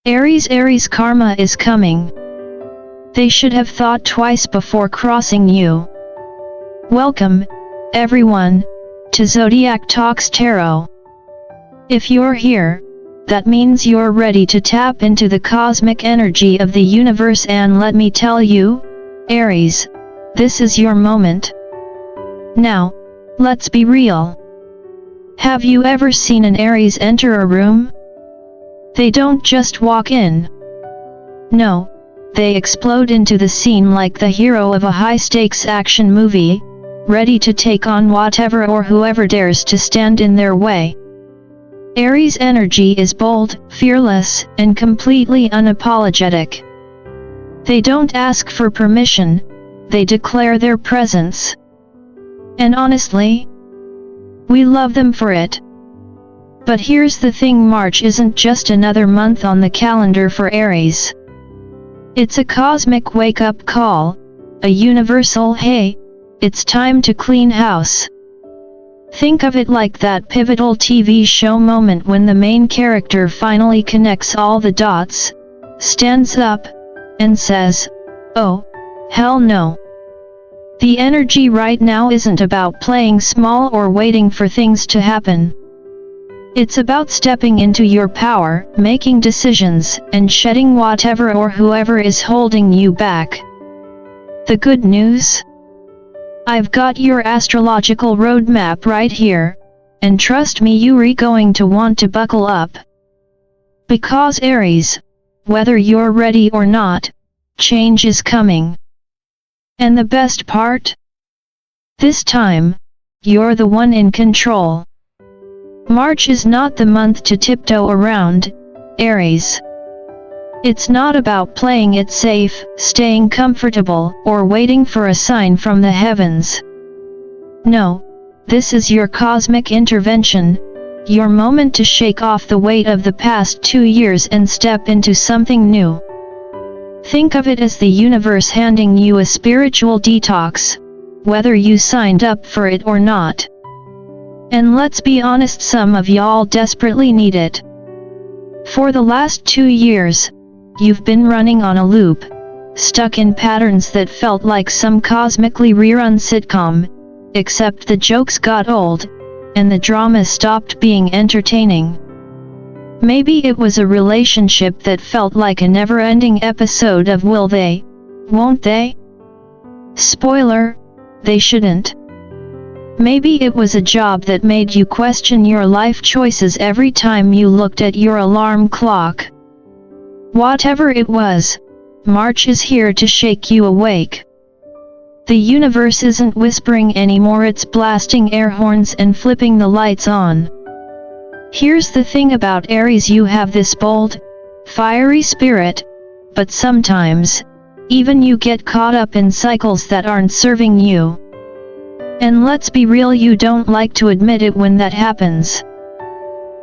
Aries karma is coming. They should have thought twice before crossing you. Welcome, everyone, to Zodiac Talks Tarot. If you're here, that means you're ready to tap into the cosmic energy of the universe, and let me tell you, Aries, this is your moment. Now, let's be real. Have you ever seen an Aries enter a room? They don't just walk in. No, they explode into the scene like the hero of a high-stakes action movie, ready to take on whatever or whoever dares to stand in their way. Aries energy is bold, fearless, and completely unapologetic. They don't ask for permission, they declare their presence. And honestly, we love them for it. But here's the thing, March isn't just another month on the calendar for Aries. It's a cosmic wake-up call, a universal "hey, it's time to clean house." Think of it like that pivotal TV show moment when the main character finally connects all the dots, stands up, and says, "Oh, hell no." The energy right now isn't about playing small or waiting for things to happen. It's about stepping into your power, making decisions, and shedding whatever or whoever is holding you back. The good news? I've got your astrological roadmap right here, and trust me, you're going to want to buckle up. Because Aries, whether you're ready or not, change is coming. And the best part? This time, you're the one in control. March is not the month to tiptoe around, Aries. It's not about playing it safe, staying comfortable, or waiting for a sign from the heavens. No, this is your cosmic intervention, your moment to shake off the weight of the past 2 years and step into something new. Think of it as the universe handing you a spiritual detox, whether you signed up for it or not. And let's be honest, some of y'all desperately need it. For the last 2 years, you've been running on a loop, stuck in patterns that felt like some cosmically rerun sitcom, except the jokes got old, and the drama stopped being entertaining. Maybe it was a relationship that felt like a never-ending episode of Will They, Won't They? Spoiler, they shouldn't. Maybe it was a job that made you question your life choices every time you looked at your alarm clock. Whatever it was, March is here to shake you awake. The universe isn't whispering anymore, it's blasting air horns and flipping the lights on. Here's the thing about Aries, you have this bold, fiery spirit, but sometimes, even you get caught up in cycles that aren't serving you. And let's be real, you don't like to admit it when that happens.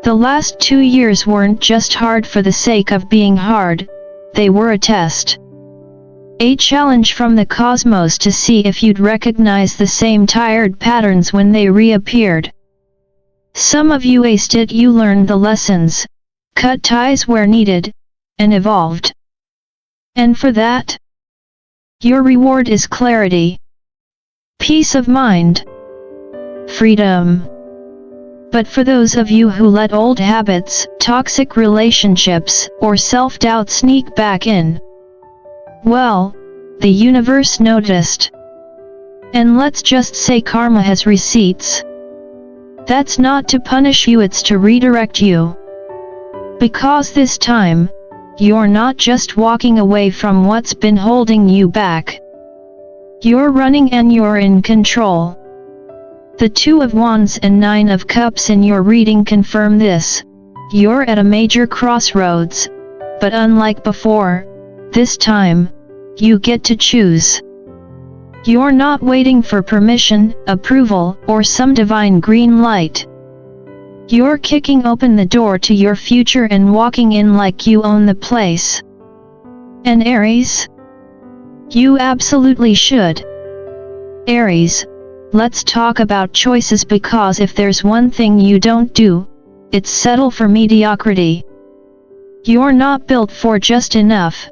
The last 2 years weren't just hard for the sake of being hard, they were a test. A challenge from the cosmos to see if you'd recognize the same tired patterns when they reappeared. Some of you aced it, you learned the lessons, cut ties where needed, and evolved. And for that, your reward is clarity. Peace of mind. Freedom. But for those of you who let old habits, toxic relationships, or self-doubt sneak back in, well, the universe noticed. And let's just say karma has receipts. That's not to punish you, it's to redirect you. Because this time, you're not just walking away from what's been holding you back. You're running and you're in control. The Two of Wands and Nine of Cups in your reading confirm this. You're at a major crossroads, but unlike before, this time, you get to choose. You're not waiting for permission, approval, or some divine green light. You're kicking open the door to your future and walking in like you own the place. And Aries? You absolutely should. Aries, let's talk about choices, because if there's one thing you don't do, it's settle for mediocrity. You're not built for just enough.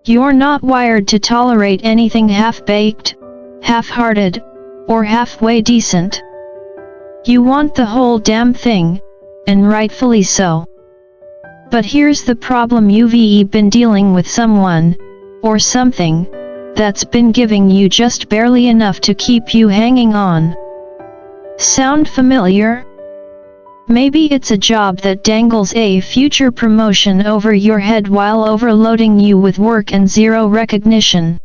You're not wired to tolerate anything half-baked, half-hearted, or halfway decent. You want the whole damn thing, and rightfully so. But here's the problem: you've been dealing with someone, or something, that's been giving you just barely enough to keep you hanging on. Sound familiar? Maybe it's a job that dangles a future promotion over your head while overloading you with work and zero recognition.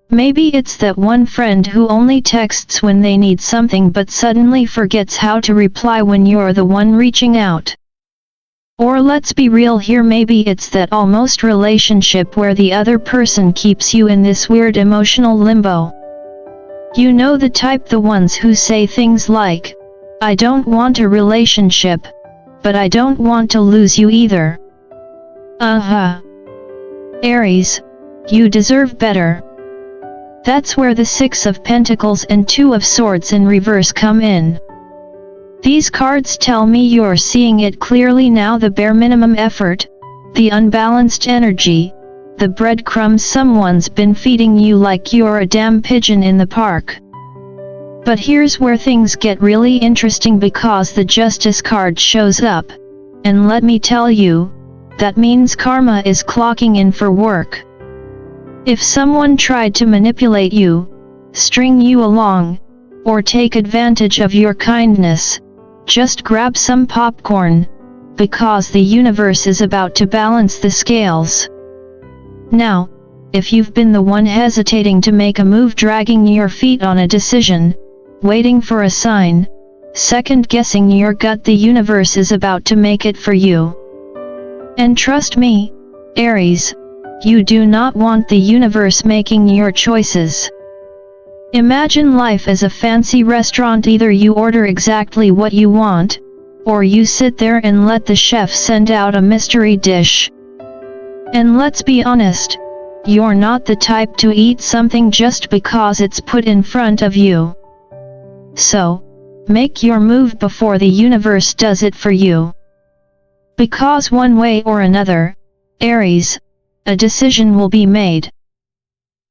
Maybe it's that one friend who only texts when they need something but suddenly forgets how to reply when you're the one reaching out. Or let's be real here, maybe it's that almost relationship where the other person keeps you in this weird emotional limbo. You know the type, the ones who say things like, "I don't want a relationship, but I don't want to lose you either." Aries, you deserve better. That's where the Six of Pentacles and Two of Swords in reverse come in. These cards tell me you're seeing it clearly now: the bare minimum effort, the unbalanced energy, the breadcrumbs someone's been feeding you like you're a damn pigeon in the park. But here's where things get really interesting, because the Justice card shows up, and let me tell you, that means karma is clocking in for work. If someone tried to manipulate you, string you along, or take advantage of your kindness, just grab some popcorn, because the universe is about to balance the scales. Now, if you've been the one hesitating to make a move, dragging your feet on a decision, waiting for a sign, second-guessing your gut, the universe is about to make it for you. And trust me, Aries, you do not want the universe making your choices. Imagine life as a fancy restaurant: either you order exactly what you want, or you sit there and let the chef send out a mystery dish. And let's be honest, you're not the type to eat something just because it's put in front of you. So, make your move before the universe does it for you. Because one way or another, Aries, a decision will be made.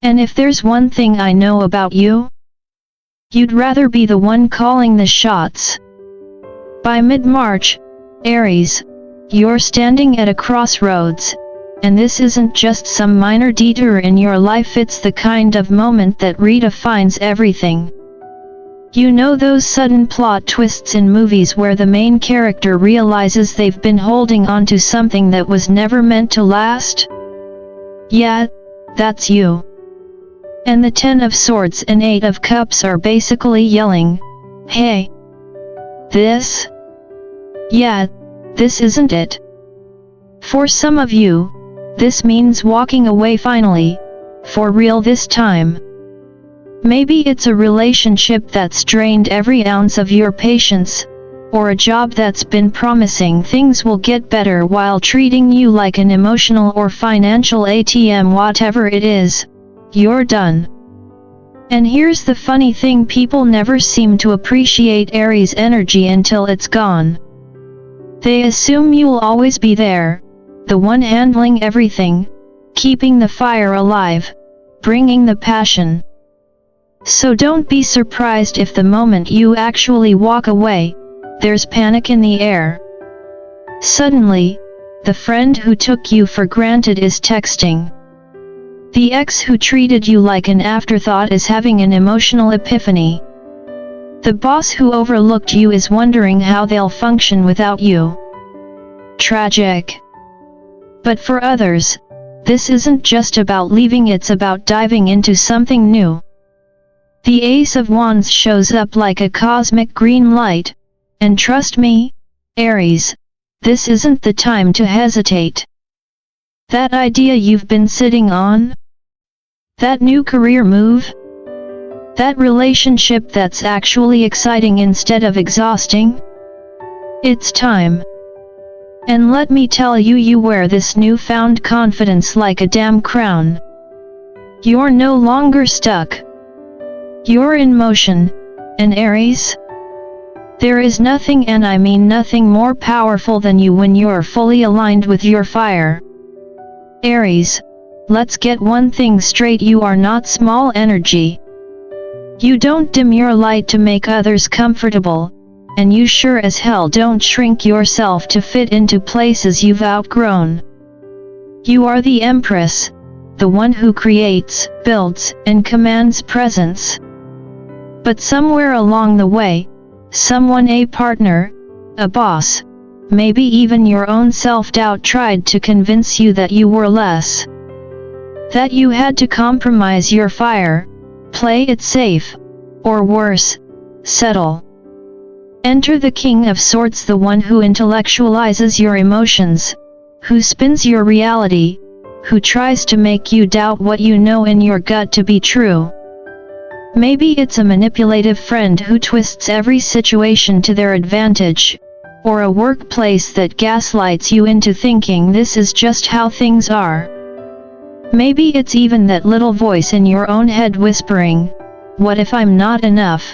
And if there's one thing I know about you, you'd rather be the one calling the shots. By mid-March, Aries, you're standing at a crossroads, and this isn't just some minor detour in your life, it's the kind of moment that redefines everything. You know those sudden plot twists in movies where the main character realizes they've been holding on to something that was never meant to last? Yeah, that's you. And the Ten of Swords and Eight of Cups are basically yelling, "Hey! This? Yeah, this isn't it." For some of you, this means walking away finally, for real this time. Maybe it's a relationship that's drained every ounce of your patience, or a job that's been promising things will get better while treating you like an emotional or financial ATM. Whatever it is, you're done. And here's the funny thing: people never seem to appreciate Aries energy until it's gone. They assume you'll always be there, the one handling everything, keeping the fire alive, bringing the passion. So don't be surprised if the moment you actually walk away, there's panic in the air. Suddenly, the friend who took you for granted is texting. The ex who treated you like an afterthought is having an emotional epiphany. The boss who overlooked you is wondering how they'll function without you. Tragic. But for others, this isn't just about leaving, it's about diving into something new. The Ace of Wands shows up like a cosmic green light, and trust me, Aries, this isn't the time to hesitate. That idea you've been sitting on? That new career move? That relationship that's actually exciting instead of exhausting? It's time. And let me tell you, you wear this newfound confidence like a damn crown. You're no longer stuck. You're in motion, and Aries? There is nothing, and I mean nothing, more powerful than you when you're fully aligned with your fire. Aries, let's get one thing straight: you are not small energy. You don't dim your light to make others comfortable, and you sure as hell don't shrink yourself to fit into places you've outgrown. You are the Empress, the one who creates, builds, and commands presence. But somewhere along the way, someone, a partner, a boss, maybe even your own self-doubt, tried to convince you that you were less. That you had to compromise your fire, play it safe, or worse, settle. Enter the King of Swords, the one who intellectualizes your emotions, who spins your reality, who tries to make you doubt what you know in your gut to be true. Maybe it's a manipulative friend who twists every situation to their advantage, or a workplace that gaslights you into thinking this is just how things are. Maybe it's even that little voice in your own head whispering, "What if I'm not enough?"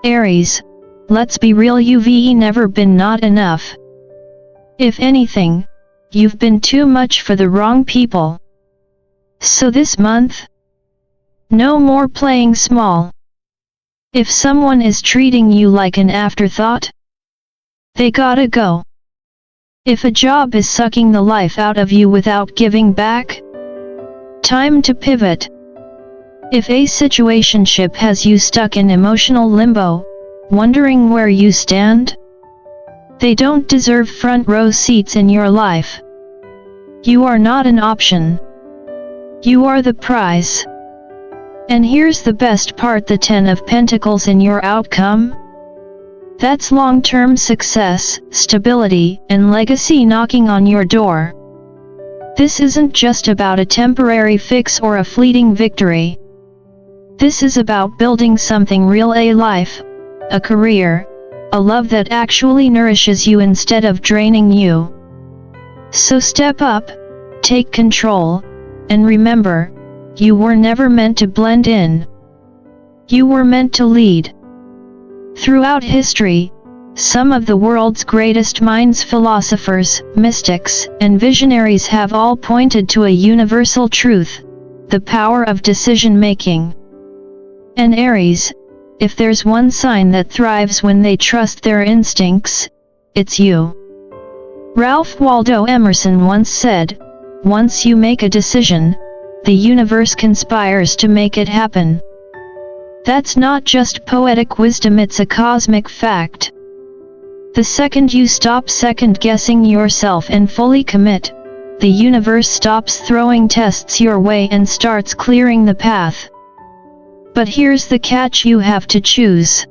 Aries, let's be real, you've never been not enough. If anything, you've been too much for the wrong people. So this month, no more playing small. If someone is treating you like an afterthought, they gotta go. If a job is sucking the life out of you without giving back, time to pivot. If a situationship has you stuck in emotional limbo, wondering where you stand, they don't deserve front row seats in your life. You are not an option. You are the prize. And here's the best part: the 10 of Pentacles in your outcome. That's long-term success, stability, and legacy knocking on your door. This isn't just about a temporary fix or a fleeting victory. This is about building something real: a life, a career, a love that actually nourishes you instead of draining you. So step up, take control, and remember, you were never meant to blend in. You were meant to lead. Throughout history, some of the world's greatest minds, philosophers, mystics, and visionaries have all pointed to a universal truth: the power of decision-making. And Aries, if there's one sign that thrives when they trust their instincts, it's you. Ralph Waldo Emerson once said, "Once you make a decision, the universe conspires to make it happen." That's not just poetic wisdom, it's a cosmic fact. The second you stop second-guessing yourself and fully commit, the universe stops throwing tests your way and starts clearing the path. But here's the catch: you have to choose.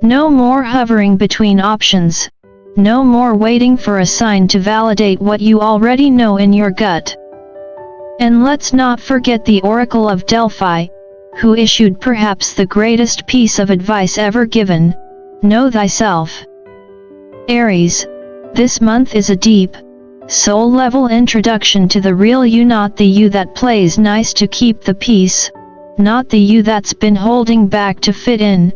No more hovering between options. No more waiting for a sign to validate what you already know in your gut. And let's not forget the Oracle of Delphi, who issued perhaps the greatest piece of advice ever given: know thyself. Aries, this month is a deep, soul-level introduction to the real you, not the you that plays nice to keep the peace, not the you that's been holding back to fit in,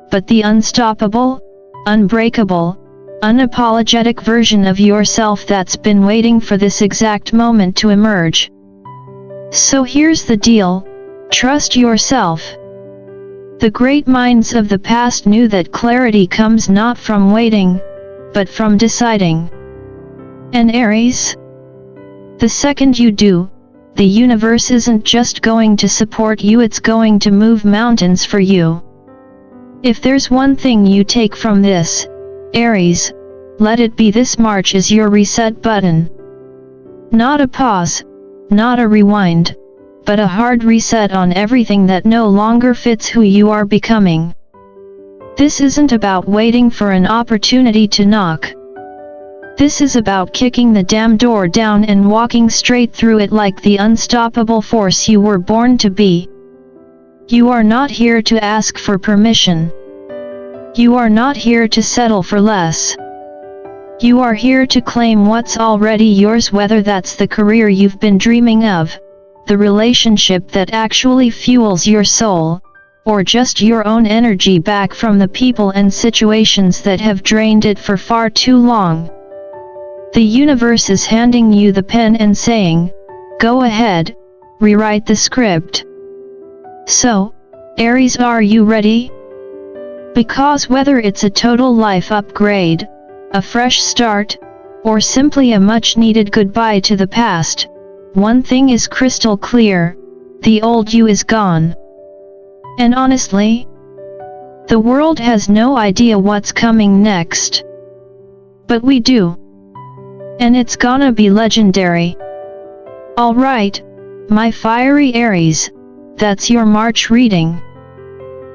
but the unstoppable, unbreakable, unapologetic version of yourself that's been waiting for this exact moment to emerge. So here's the deal: trust yourself. The great minds of the past knew that clarity comes not from waiting, but from deciding. And Aries, the second you do, the universe isn't just going to support you, it's going to move mountains for you. If there's one thing you take from this, Aries, let it be this: March is your reset button. Not a pause, not a rewind, but a hard reset on everything that no longer fits who you are becoming. This isn't about waiting for an opportunity to knock. This is about kicking the damn door down and walking straight through it like the unstoppable force you were born to be. You are not here to ask for permission. You are not here to settle for less. You are here to claim what's already yours, whether that's the career you've been dreaming of, the relationship that actually fuels your soul, or just your own energy back from the people and situations that have drained it for far too long. The universe is handing you the pen and saying, go ahead, rewrite the script. So, Aries, are you ready? Because whether it's a total life upgrade, a fresh start, or simply a much-needed goodbye to the past, one thing is crystal clear: the old you is gone. And honestly, the world has no idea what's coming next. But we do. And it's gonna be legendary. Alright, my fiery Aries, that's your March reading.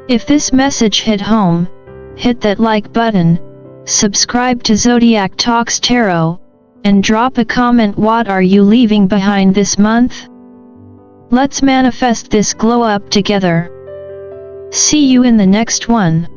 If this message hit home, hit that like button, subscribe to Zodiac Talks Tarot, and drop a comment. What are you leaving behind this month? Let's manifest this glow up together. See you in the next one.